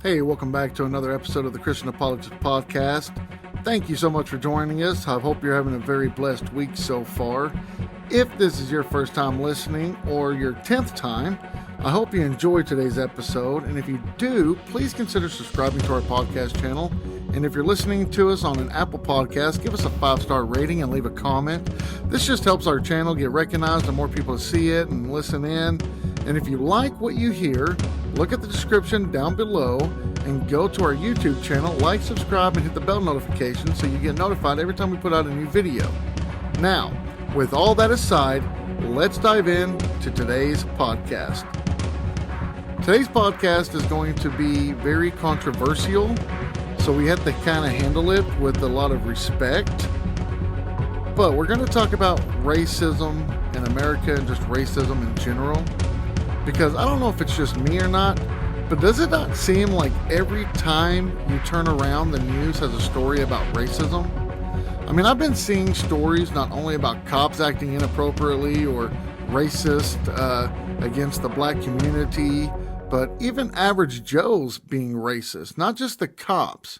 Hey, welcome back to another episode of the Christian Apologist Podcast. Thank you so much for joining us. I hope you're having a very blessed week so far. If this is your first time listening or your 10th time, I hope you enjoyed today's episode. And if you do, please consider subscribing to our podcast channel. And if you're listening to us on an Apple Podcast, give us a 5-star rating and leave a comment. This just helps our channel get recognized and more people see it and listen in. And if you like what you hear, look at the description down below and go to our YouTube channel, like, subscribe, and hit the bell notification so you get notified every time we put out a new video. Now, with all that aside, let's dive in to today's podcast. Today's podcast is going to be very controversial, so we have to kind of handle it with a lot of respect. But we're going to talk about racism in America and just racism in general. Because I don't know if it's just me or not, but does it not seem like every time you turn around, the news has a story about racism? I mean, I've been seeing stories not only about cops acting inappropriately or racist against the black community, but even average Joes being racist, not just the cops.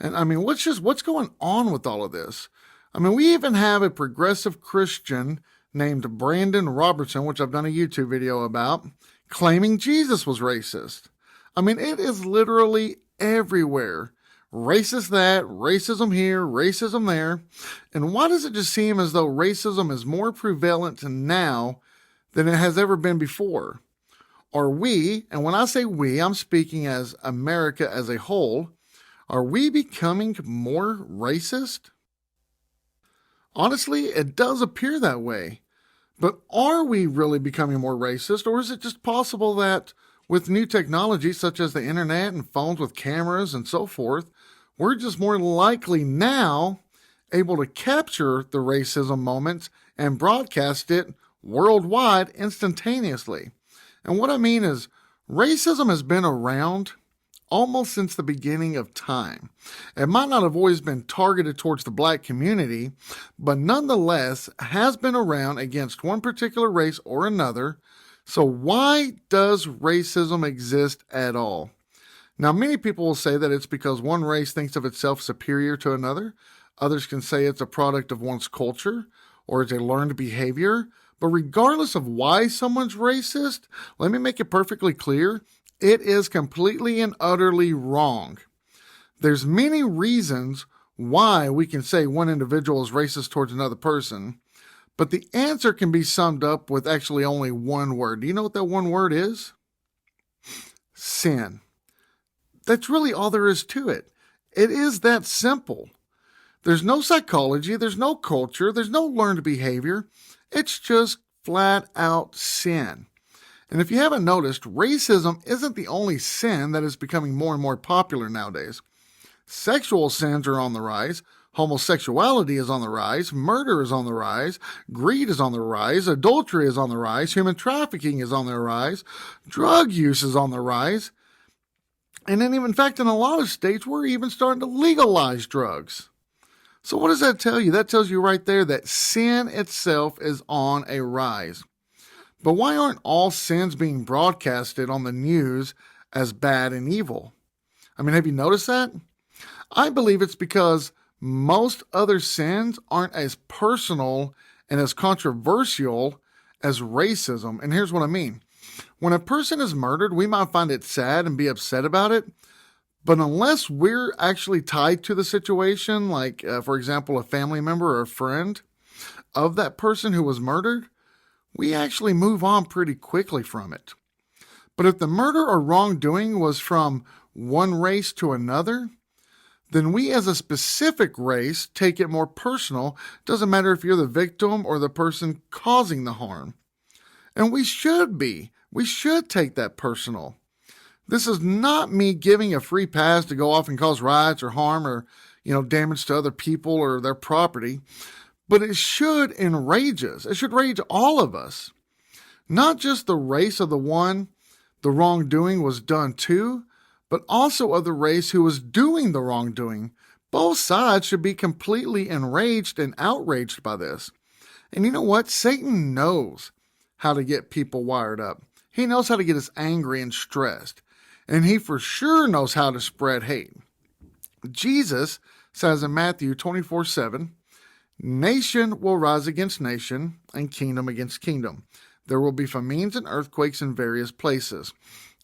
And I mean, what's going on with all of this? I mean, we even have a progressive Christian named Brandon Robertson, which I've done a YouTube video about, claiming Jesus was racist. I mean, it is literally everywhere. Racist that, racism here, racism there. And why does it just seem as though racism is more prevalent now than it has ever been before? Are we, and when I say we, I'm speaking as America as a whole, are we becoming more racist? Honestly, it does appear that way. But are we really becoming more racist, or is it just possible that with new technology such as the internet and phones with cameras and so forth, we're just more likely now able to capture the racism moments and broadcast it worldwide instantaneously? And what I mean is, racism has been around almost since the beginning of time. It might not have always been targeted towards the black community, but nonetheless has been around against one particular race or another. So why does racism exist at all? Now, many people will say that it's because one race thinks of itself superior to another. Others can say it's a product of one's culture or it's a learned behavior. But regardless of why someone's racist, let me make it perfectly clear. It is completely and utterly wrong. There's many reasons why we can say one individual is racist towards another person, but the answer can be summed up with actually only one word. Do you know what that one word is? Sin. That's really all there is to it. It is that simple. There's no psychology, there's no culture, there's no learned behavior. It's just flat out sin. And if you haven't noticed, racism isn't the only sin that is becoming more and more popular nowadays. Sexual sins are on the rise, homosexuality is on the rise, murder is on the rise, greed is on the rise, adultery is on the rise, human trafficking is on the rise, drug use is on the rise. And then in fact, in a lot of states, we're even starting to legalize drugs. So what does that tell you? That tells you right there that sin itself is on a rise. But why aren't all sins being broadcasted on the news as bad and evil? I mean, have you noticed that? I believe it's because most other sins aren't as personal and as controversial as racism. And here's what I mean. When a person is murdered, we might find it sad and be upset about it. But unless we're actually tied to the situation, like, for example, a family member or a friend of that person who was murdered, we actually move on pretty quickly from it. But if the murder or wrongdoing was from one race to another, then we as a specific race take it more personal. Doesn't matter if you're the victim or the person causing the harm. And we should be. We should take that personal. This is not me giving a free pass to go off and cause riots or harm or, damage to other people or their property. But it should enrage us. It should enrage all of us. Not just the race of the one the wrongdoing was done to, but also of the race who was doing the wrongdoing. Both sides should be completely enraged and outraged by this. And you know what? Satan knows how to get people wired up. He knows how to get us angry and stressed. And he for sure knows how to spread hate. Jesus says in Matthew 24:7, nation will rise against nation and kingdom against kingdom. There will be famines and earthquakes in various places.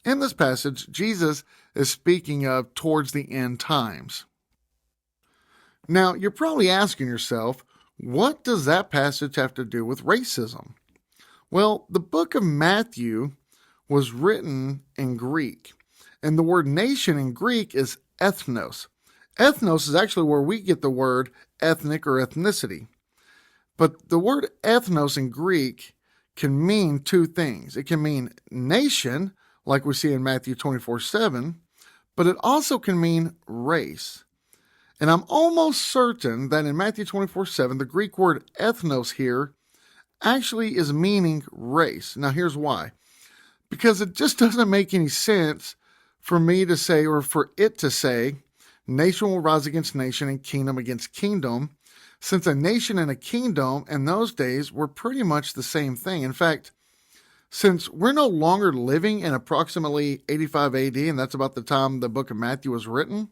In this passage, Jesus is speaking of towards the end times. Now, you're probably asking yourself, what does that passage have to do with racism? Well, the book of Matthew was written in Greek, and the word nation in Greek is ethnos. Ethnos is actually where we get the word ethnic or ethnicity. But the word ethnos in Greek can mean two things. It can mean nation, like we see in Matthew 24:7, but it also can mean race. And I'm almost certain that in Matthew 24:7, the Greek word ethnos here actually is meaning race. Now, here's why. Because it just doesn't make any sense for me to say, or for it to say, nation will rise against nation and kingdom against kingdom, since a nation and a kingdom in those days were pretty much the same thing. In fact, since we're no longer living in approximately 85 AD, and that's about the time the book of Matthew was written,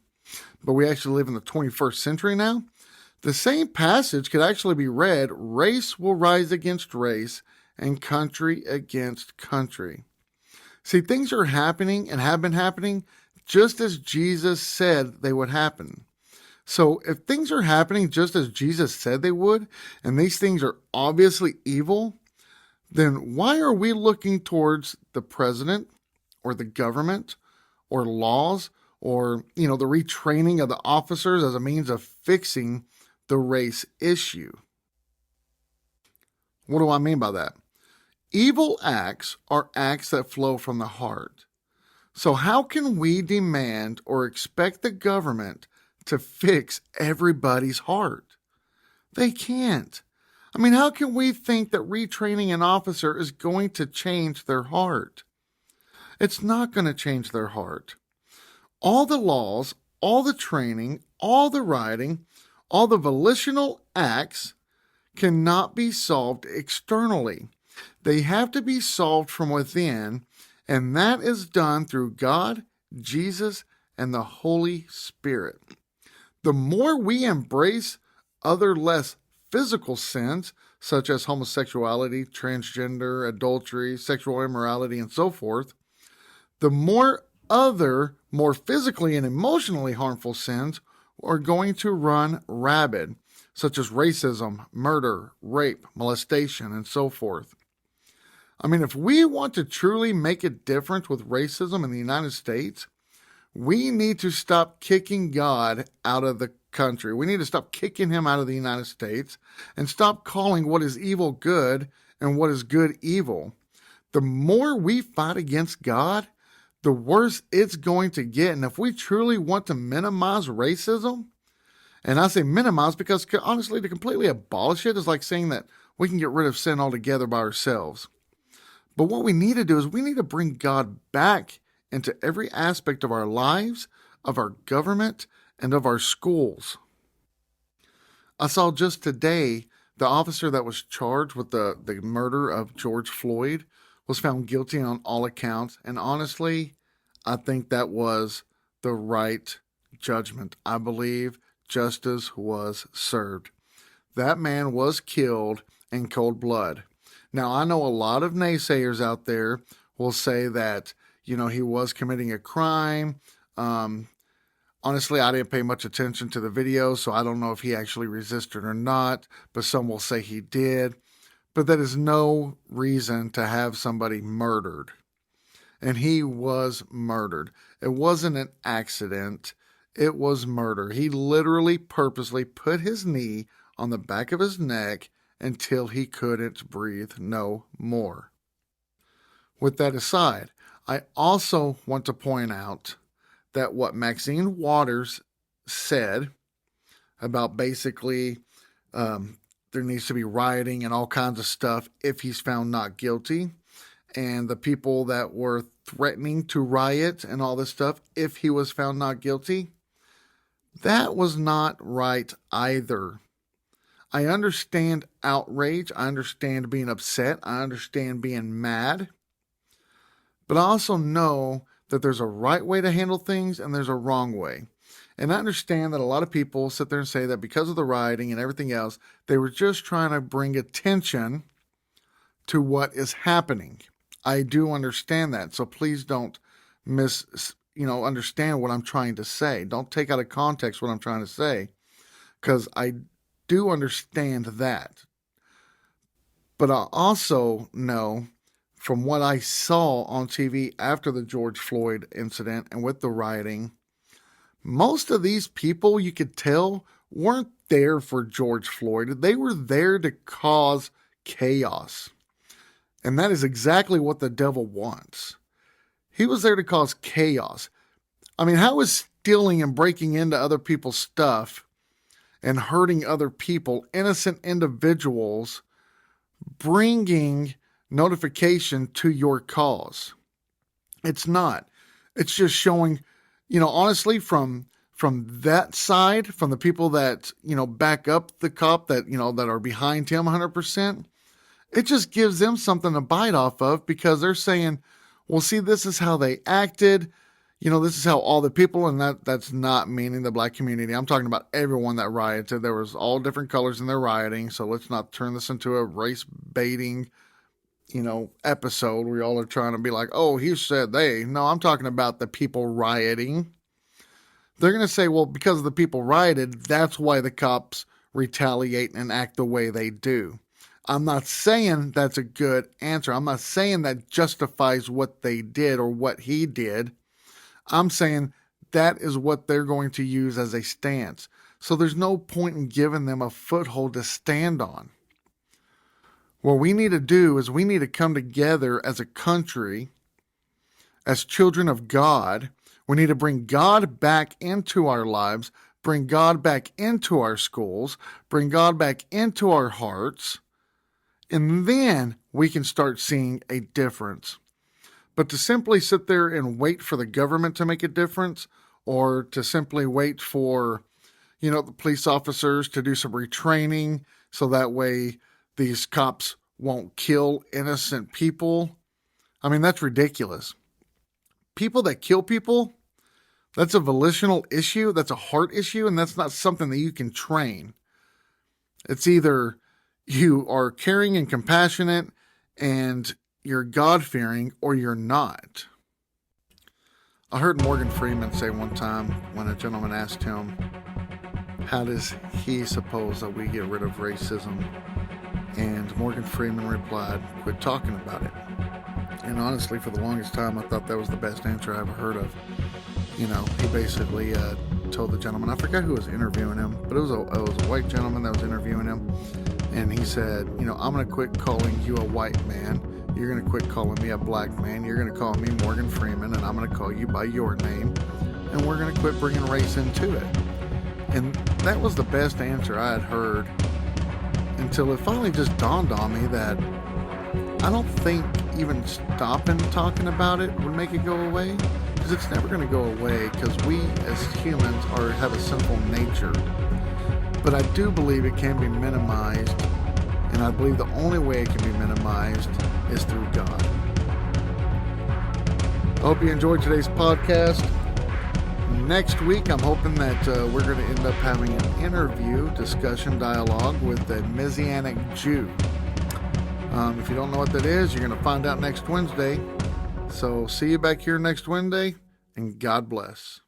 but we actually live in the 21st century now, the same passage could actually be read, race will rise against race and country against country. See, things are happening and have been happening just as Jesus said they would happen. So if things are happening just as Jesus said they would, and these things are obviously evil, then why are we looking towards the president or the government or laws or, the retraining of the officers as a means of fixing the race issue? What do I mean by that? Evil acts are acts that flow from the heart. So how can we demand or expect the government to fix everybody's heart? They can't. I mean, how can we think that retraining an officer is going to change their heart? It's not going to change their heart. All the laws, all the training, all the writing, all the volitional acts cannot be solved externally. They have to be solved from within, and that is done through God, Jesus, and the Holy Spirit. The more we embrace other less physical sins, such as homosexuality, transgender, adultery, sexual immorality, and so forth, the more other, more physically and emotionally harmful sins are going to run rabid, such as racism, murder, rape, molestation, and so forth. I mean, if we want to truly make a difference with racism in the United States, we need to stop kicking God out of the country. We need to stop kicking him out of the United States and stop calling what is evil good and what is good evil. The more we fight against God, the worse it's going to get. And if we truly want to minimize racism, and I say minimize because honestly, to completely abolish it is like saying that we can get rid of sin altogether by ourselves. But what we need to do is we need to bring God back into every aspect of our lives, of our government, and of our schools. I saw just today the officer that was charged with the murder of George Floyd was found guilty on all accounts. And honestly, I think that was the right judgment. I believe justice was served. That man was killed in cold blood. Now, I know a lot of naysayers out there will say that, he was committing a crime. Honestly, I didn't pay much attention to the video, so I don't know if he actually resisted or not, but some will say he did. But that is no reason to have somebody murdered. And he was murdered. It wasn't an accident. It was murder. He literally purposely put his knee on the back of his neck until he couldn't breathe no more. With that aside, I also want to point out that what Maxine Waters said about basically there needs to be rioting and all kinds of stuff if he's found not guilty, and the people that were threatening to riot and all this stuff if he was found not guilty, that was not right either. I understand outrage. I understand being upset. I understand being mad. But I also know that there's a right way to handle things and there's a wrong way. And I understand that a lot of people sit there and say that because of the rioting and everything else, they were just trying to bring attention to what is happening. I do understand that. So please don't understand what I'm trying to say. Don't take out of context what I'm trying to say, because I do understand that. But I also know from what I saw on TV after the George Floyd incident and with the rioting, most of these people, you could tell, weren't there for George Floyd. They were there to cause chaos. And that is exactly what the devil wants. He was there to cause chaos. I mean, how is stealing and breaking into other people's stuff and hurting other people, innocent individuals, bringing notification to your cause? It's not. It's just showing, honestly, from that side, from the people that, back up the cop, that, that are behind him 100%, it just gives them something to bite off of, because they're saying, well, see, this is how they acted. This is how all the people, and that's not meaning the black community. I'm talking about everyone that rioted. There was all different colors in their rioting. So let's not turn this into a race baiting, episode where y'all are trying to be like, oh, he said they. No, I'm talking about the people rioting. They're going to say, well, because the people rioted, that's why the cops retaliate and act the way they do. I'm not saying that's a good answer. I'm not saying that justifies what they did or what he did. I'm saying that is what they're going to use as a stance. So there's no point in giving them a foothold to stand on. What we need to do is we need to come together as a country, as children of God. We need to bring God back into our lives, bring God back into our schools, bring God back into our hearts, and then we can start seeing a difference. But to simply sit there and wait for the government to make a difference, or to simply wait for, the police officers to do some retraining so that way these cops won't kill innocent people, I mean, that's ridiculous. People that kill people, that's a volitional issue, that's a heart issue, and that's not something that you can train. It's either you are caring and compassionate and you're God-fearing, or you're not. I heard Morgan Freeman say one time when a gentleman asked him, how does he suppose that we get rid of racism? And Morgan Freeman replied, quit talking about it. And honestly, for the longest time, I thought that was the best answer I ever heard of. He basically told the gentleman, I forgot who was interviewing him, but it was a white gentleman that was interviewing him. And he said, I'm going to quit calling you a white man. You're going to quit calling me a black man. You're going to call me Morgan Freeman, and I'm going to call you by your name. And we're going to quit bringing race into it. And that was the best answer I had heard, until it finally just dawned on me that I don't think even stopping talking about it would make it go away, because it's never going to go away, because we as humans have a sinful nature. But I do believe it can be minimized, and I believe the only way it can be minimized is through God. I hope you enjoyed today's podcast. Next week, I'm hoping that we're going to end up having an interview, discussion, dialogue with a Messianic Jew. If you don't know what that is, you're going to find out next Wednesday. So see you back here next Wednesday, and God bless.